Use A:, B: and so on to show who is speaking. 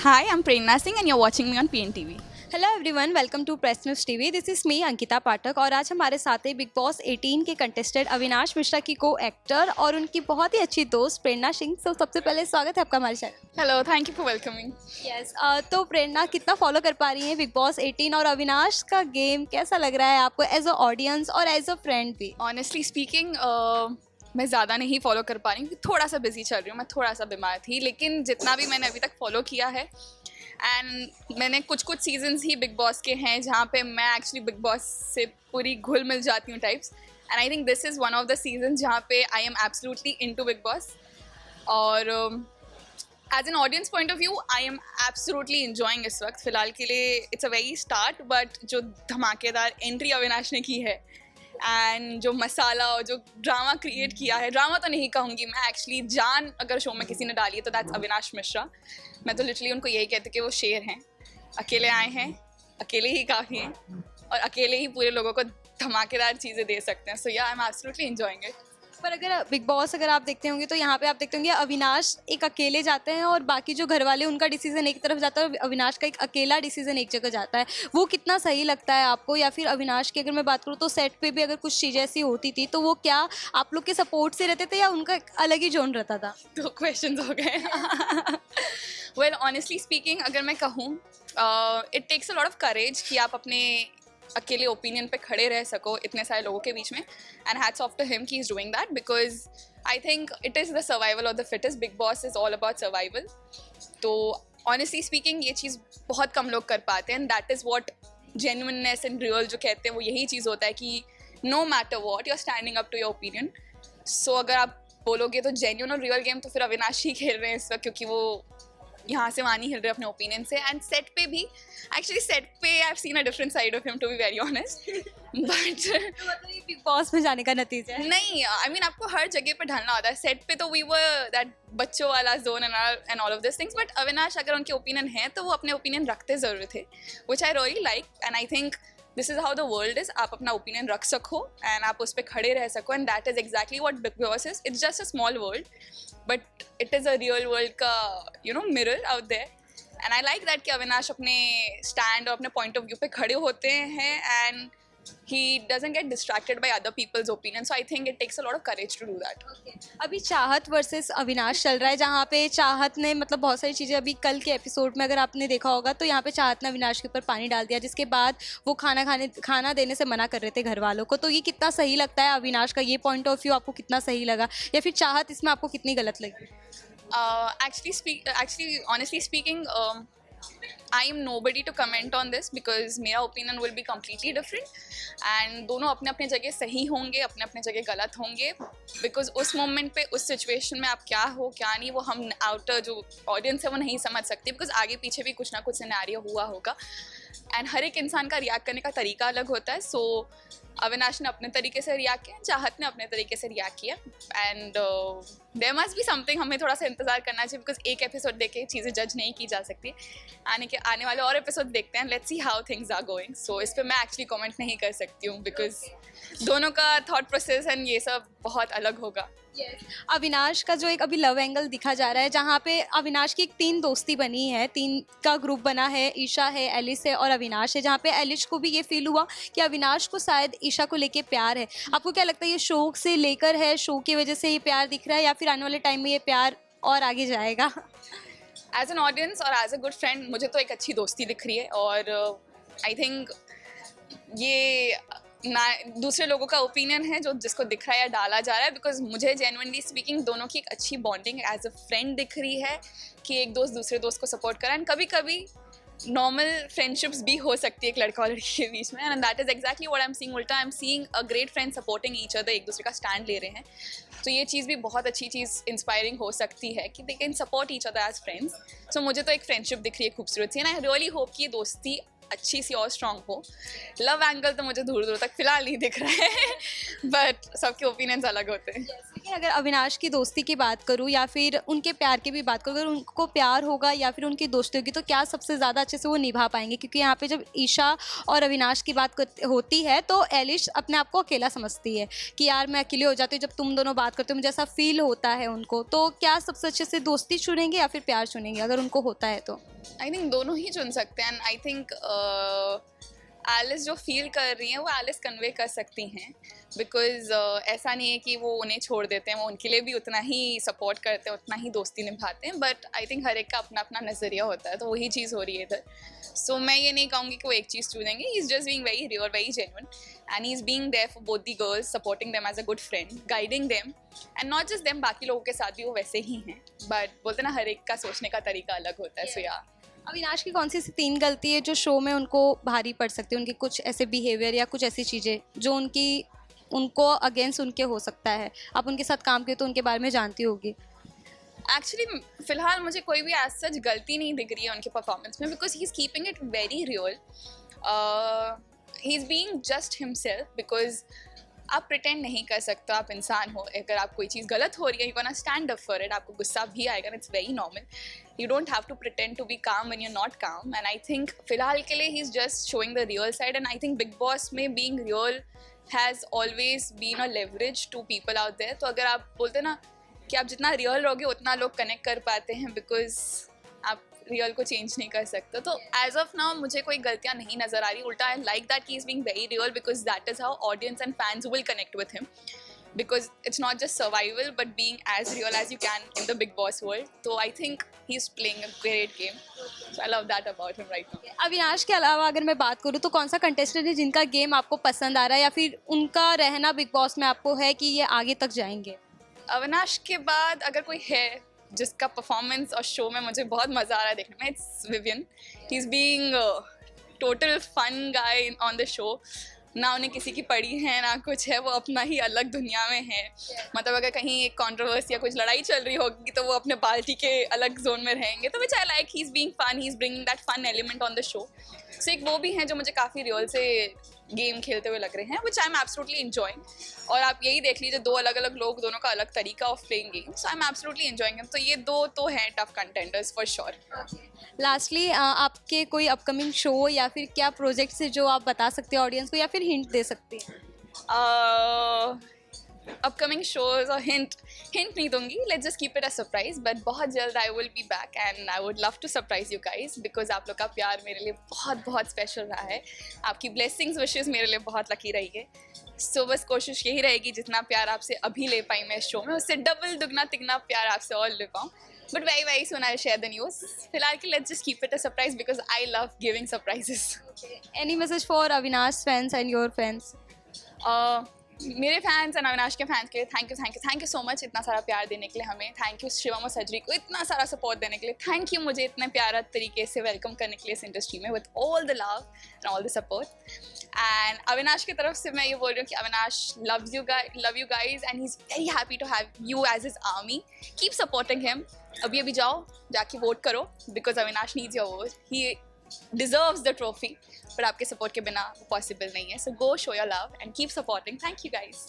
A: Hi, I'm Prerna Singh and you're watching me on PNTV.
B: Hello everyone, welcome to press news TV. This is me Ankita Pathak और आज हमारे साथ है big boss 18 के contestant Avinash Mishra की को एक्टर और उनकी बहुत ही अच्छी दोस्त प्रेरणा सिंह। तो सबसे पहले स्वागत है आपका हमारे channel.
A: Hello, thank you for welcoming.
B: Yes, तो प्रेरणा कितना फॉलो कर पा रही हैं बिग बॉस 18 और अविनाश का गेम कैसा लग रहा है आपको एज अ ऑडियंस और एज अ फ्रेंड भी?
A: Honestly speaking, मैं ज़्यादा नहीं फॉलो कर पा रही हूँ, थोड़ा सा बिजी चल रही हूँ, मैं थोड़ा सा बीमार थी, लेकिन जितना भी मैंने अभी तक फॉलो किया है एंड मैंने कुछ सीजन्स ही बिग बॉस के हैं जहाँ पे मैं एक्चुअली बिग बॉस से पूरी घुल मिल जाती हूँ types, and I think this is one of the season जहाँ पे I am absolutely into Bigg Boss. और as an audience point of view I am absolutely enjoying इस वक्त फ़िलहाल के लिए। It's a very start, but जो धमाकेदार एंट्री अविनाश ने की है एंड जो मसाला और जो ड्रामा क्रिएट किया है, ड्रामा तो नहीं कहूँगी मैं, एक्चुअली जान अगर शो में किसी ने डाली है तो दैट्स अविनाश मिश्रा। मैं तो लिटरली उनको यही कहती कि वो शेर हैं, अकेले आए हैं, अकेले ही काफ़ी हैं और अकेले ही पूरे लोगों को धमाकेदार चीज़ें दे सकते हैं। सो या आई एम एब्सोल्युटली एंजॉइंग इट।
B: पर अगर बिग बॉस अगर आप देखते होंगे तो यहाँ पे आप देखते होंगे अविनाश एक अकेले जाते हैं और बाकी जो घर वाले उनका डिसीजन एक तरफ जाता है और अविनाश का एक अकेला डिसीजन एक जगह जाता है। वो कितना सही लगता है आपको? या फिर अविनाश की अगर मैं बात करूँ तो सेट पे भी अगर कुछ चीज़ें ऐसी होती थी तो वो क्या आप लोग के सपोर्ट से रहते थे या उनका एक अलग ही जोन रहता था?
A: दो क्वेश्चंस हो गए। वेल ऑनेस्टली स्पीकिंग अगर मैं कहूँ, it takes a lot of courage कि आप अपने अकेले ओपिनियन पे खड़े रह सको इतने सारे लोगों के बीच में, and hats off to him कि is doing that because I think it is the survival of the fittest. Bigg Boss is all about survival. तो ऑनेस्टली स्पीकिंग ये चीज़ बहुत कम लोग कर पाते हैं, and that is what genuineness and real जो कहते हैं वो यही चीज़ होता है कि no matter what you are standing up to your opinion. So अगर आप बोलोगे तो जेन्युइन और रियल गेम तो फिर अविनाश ही खेल रहे हैं इस वक्त, क्योंकि वो यहाँ से वहाँ नहीं हिल रहे अपने ओपिनियन से। एंड सेट पे भी एक्चुअली सेट पे I have seen a different side of him to be very honest, but
B: मतलब ये बिग बॉस में जाने का नतीजा है?
A: नहीं, आई मीन आपको हर जगह पे ढलना होता है। सेट पे तो वी वर दैट बच्चों वाला zone and all of this things, but Avinash अगर उनके ओपिनियन है तो वो अपने ओपिनियन रखते ज़रूर थे, which I really like, and I think this is how the world is. आप अपना ओपिनियन रख सको एंड आप उस पर खड़े रह सको, and that is exactly what Bigg Boss is. It's just a small world but it is a real world का mirror out there, and I like that कि अविनाश अपने स्टैंड और अपने पॉइंट ऑफ व्यू पे खड़े होते हैं and he doesn't get distracted by other people's opinions. So I think it takes a lot of courage to do that.
B: अभी चाहत वर्सेस अविनाश चल रहा है जहाँ पे चाहत ने मतलब बहुत सारी चीज़ें अभी कल के एपिसोड में अगर आपने देखा होगा तो यहाँ पे चाहत ने अविनाश के ऊपर पानी डाल दिया, जिसके बाद वो खाना देने से मना कर रहे थे घर वालों को। तो ये कितना सही लगता है अविनाश का ये पॉइंट ऑफ व्यू आपको कितना सही लगा, या फिर चाहत इसमें आपको कितनी गलत लगी?
A: Actually, honestly speaking, I am nobody to comment on this because मेरा opinion will be completely different, and दोनों अपने अपने जगह सही होंगे, अपने अपने जगह गलत होंगे, because उस मोमेंट पे उस सिचुएशन में आप क्या हो क्या नहीं वो हम आउटर जो ऑडियंस है वो नहीं समझ सकते, बिकॉज आगे पीछे भी कुछ ना कुछ सिनेरियो हुआ होगा एंड हर एक इंसान का रिएक्ट करने का तरीका अलग होता है। सो अविनाश ने अपने तरीके से रिएक्ट किया, चाहत ने अपने तरीके से रिएक्ट किया, and there must be something. हमें थोड़ा सा इंतजार करना चाहिए बिकॉज एक एपिसोड देख के चीज़ें जज नहीं की जा सकती। आने वाले और एपिसोड देखते हैं, let's see how things are going. So इस पर मैं एक्चुअली कमेंट नहीं कर सकती हूँ बिकॉज दोनों का थॉट प्रोसेस एंड ये सब बहुत अलग होगा।
B: अविनाश का जो एक अभी लव एंगल दिखा जा रहा है जहाँ पे अविनाश की एक 3 दोस्ती बनी है, 3 का ग्रुप बना है, ईशा है, एलिस है और अविनाश है, जहाँ पे एलिस को भी ये फील हुआ कि अविनाश को शायद ईशा को लेके प्यार है। आपको क्या लगता है ये शो से लेकर है, शो की वजह से ये प्यार दिख रहा है या फिर आने वाले टाइम में ये प्यार और आगे जाएगा?
A: एज एन ऑडियंस और एज अ गुड फ्रेंड मुझे तो एक अच्छी दोस्ती दिख रही है, और आई थिंक ये ना दूसरे लोगों का ओपिनियन है जो जिसको दिख रहा है या डाला जा रहा है, बिकॉज मुझे जेन्युइनली स्पीकिंग दोनों की एक अच्छी बॉन्डिंग एज अ फ्रेंड दिख रही है कि एक दोस्त दूसरे दोस्त को सपोर्ट करा, एंड कभी कभी नॉर्मल फ्रेंडशिप्स भी हो सकती है एक लड़का और लड़की के बीच में, and that is exactly what I am seeing. उल्टा I am seeing a great friend supporting each other, एक दूसरे का स्टैंड ले रहे हैं। तो ये चीज़ भी बहुत अच्छी चीज़ इंस्पायरिंग हो सकती है कि they can support each other as friends. So मुझे तो एक फ्रेंडशिप दिख रही है खूबसूरत सी, एंड आई रियली होप कि ये दोस्ती अच्छी सी और स्ट्रॉन्ग हो। लव एंगल तो मुझे दूर दूर तक फिलहाल नहीं दिख रहा है बट सबके ओपिनियंस अलग होते हैं।
B: लेकिन अगर अविनाश की दोस्ती की बात करूँ या फिर उनके प्यार की भी बात करूँ, अगर उनको प्यार होगा या फिर उनकी दोस्ती होगी तो क्या सबसे ज़्यादा अच्छे से वो निभा पाएंगे? क्योंकि यहाँ पे जब ईशा और अविनाश की बात होती है तो एलिश अपने आप को अकेला समझती है कि यार मैं अकेले हो जाती हूँ जब तुम दोनों बात करते हो, मुझे ऐसा फील होता है उनको। तो क्या सबसे अच्छे से दोस्ती चुनेंगे या फिर प्यार चुनेंगे अगर उनको होता है तो?
A: आई थिंक दोनों ही चुन सकते हैं एंड आई थिंक एलिस जो फील कर रही हैं वो एलिस कन्वे कर सकती हैं बिकॉज ऐसा नहीं है कि वो उन्हें छोड़ देते हैं, वो उनके लिए भी उतना ही सपोर्ट करते हैं, उतना ही दोस्ती निभाते हैं। बट आई थिंक हर एक का अपना अपना नज़रिया होता है, तो वही चीज़ हो रही है इधर। सो मैं ये नहीं कहूँगी कि वो एक चीज़ चुनेंगे। He is just being very real, very genuine and he is being there for both the girls, supporting them as a good friend, guiding them and not just them, बाकी लोगों के साथ भी वो वैसे ही हैं। बट बोलते ना हर एक का सोचने का तरीका अलग होता है। सो या
B: अविनाश की कौन सी ऐसी 3 गलती है जो शो में उनको भारी पड़ सकती है? उनके कुछ ऐसे बिहेवियर या कुछ ऐसी चीज़ें जो उनको अगेंस्ट उनके हो सकता है? आप उनके साथ काम किए तो उनके बारे में जानती होगी।
A: एक्चुअली फिलहाल मुझे कोई भी एज सच गलती नहीं दिख रही है उनके परफॉर्मेंस में because he is keeping it very real. He is being just himself because आप प्रिटेंड नहीं कर सकते, आप इंसान हो। अगर आप कोई चीज़ गलत हो रही है, you gonna stand up for it. आपको गुस्सा भी आएगा, it's very normal. You don't have to pretend to be calm when you're not calm and I think फिलहाल के लिए ही is just showing the real side and I think Bigg Boss में being real has always been a leverage to people out there. तो अगर आप बोलते ना कि आप जितना रियल रहोगे उतना लोग कनेक्ट कर पाते हैं बिकॉज आप रियल को चेंज नहीं कर सकते। तो एज ऑफ नाउ मुझे कोई गलतियां नहीं नजर आ रही, उल्टा आई like that he is being very real because that is how audience and fans will connect with him because it's not just survival but being as real as you can in the Big Boss world. So I think he's playing a great game. So I love that about him right now.
B: Avinash के अलावा अगर मैं बात करूँ तो कौन सा contestant है जिनका गेम आपको पसंद आ रहा है या फिर उनका रहना बिग बॉस में आपको है कि ये आगे तक जाएंगे?
A: अविनाश के बाद अगर कोई है जिसका परफॉर्मेंस और शो में मुझे बहुत मज़ा आ रहा है देखने में, it's Vivian. He is being total fun guy on the show. ना उन्हें किसी की पड़ी है ना कुछ है, वो अपना ही अलग दुनिया में है। मतलब अगर कहीं एक कॉन्ट्रोवर्सी या कुछ लड़ाई चल रही होगी तो वो अपने पार्टी के अलग जोन में रहेंगे। तो which I like, he is being fun, he is bringing that fun element on the show. So एक वो भी हैं जो मुझे काफ़ी रियल से गेम खेलते हुए लग रहे हैं, विच आई एम एब्सोल्युटली एंजॉइंग। और आप यही देख लीजिए, दो अलग अलग लोग, दोनों का अलग तरीका of playing game. So I am absolutely enjoying. तो ये दो तो हैं tough contenders for sure.
B: Lastly आपके कोई अपकमिंग शो या फिर क्या प्रोजेक्ट्स है जो आप बता सकते हैं ऑडियंस को या फिर हिंट दे सकते हैं?
A: अपकमिंग शोज और हिंट नहीं दूंगी, let's just keep it a surprise. But बहुत जल्द I will be back and I would love to surprise you guys because आप लोग का प्यार मेरे लिए बहुत बहुत स्पेशल रहा है। आपकी ब्लेसिंग्स विशेस मेरे लिए बहुत लकी रही है। सो बस कोशिश यही रहेगी जितना प्यार आपसे अभी ले पाई मैं इस शो में, उससे डबल दुगना तिगना प्यार आपसे और ले पाऊँ। But very very soon I share the news. फिलहाल के let's just keep it a surprise because I love giving surprises.
B: Any message for Avinash fans and your fans?
A: मेरे फैंस एंड अविनाश के फैंस के लिए थैंक यू सो मच इतना सारा प्यार देने के लिए हमें। थैंक यू शिवम और सजरी को इतना सारा सपोर्ट देने के लिए। थैंक यू मुझे इतने प्यारा तरीके से वेलकम करने के लिए इस इंडस्ट्री में with all the love and all the support. And Avinash की तरफ से मैं ये बोल रही हूँ कि Avinash love you guys and he is very happy to have you as his army. Keep supporting him. अभी जाओ जाके वोट करो because Avinash needs your vote. He deserves the trophy, but आपके सपोर्ट के बिना वो पॉसिबल नहीं है। So go show your love and keep supporting. Thank you guys.